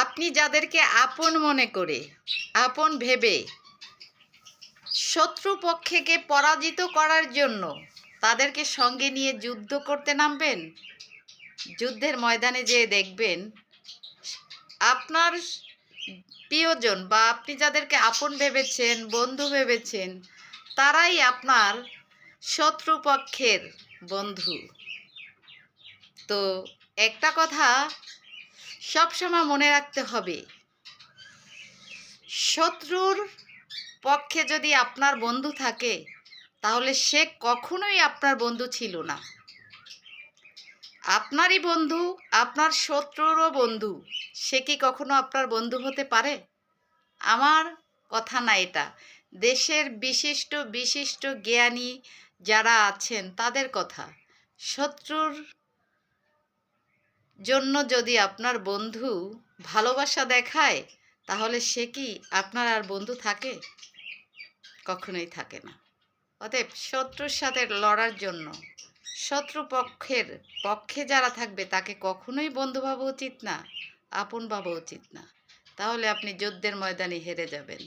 আপনি যাদেরকে আপন মনে করে, আপন ভেবে শত্রুপক্ষকে পরাজিত করার জন্য তাদেরকে সঙ্গে নিয়ে যুদ্ধ করতে নামবেন, যুদ্ধের ময়দানে যেয়ে দেখবেন আপনার প্রিয়জন বা আপনি যাদেরকে আপন ভেবেছেন, বন্ধু ভেবেছেন, তারাই আপনার শত্রুপক্ষের বন্ধু। তো একটা কথা সবসময় মনে রাখতে হবে, শত্রুর পক্ষে যদি আপনার বন্ধু থাকে তাহলে সে কখনোই আপনার বন্ধু ছিল না। আপনারই বন্ধু আপনার শত্রুরও বন্ধু, সে কি কখনো আপনার বন্ধু হতে পারে? আমার কথা না এটা, দেশের বিশিষ্ট বিশিষ্ট জ্ঞানী যারা আছেন তাদের কথা। শত্রুর জন্য যদি আপনার বন্ধু ভালোবাসা দেখায় তাহলে সে কি আপনার আর বন্ধু থাকে? কখনোই থাকে না। অতএব শত্রুর সাথে লড়ার জন্য শত্রুপক্ষের পক্ষে যারা থাকবে তাকে কখনোই বন্ধু ভাবা উচিত না, আপন ভাবা উচিত না। তাহলে আপনি যুদ্ধের ময়দানে হেরে যাবেন।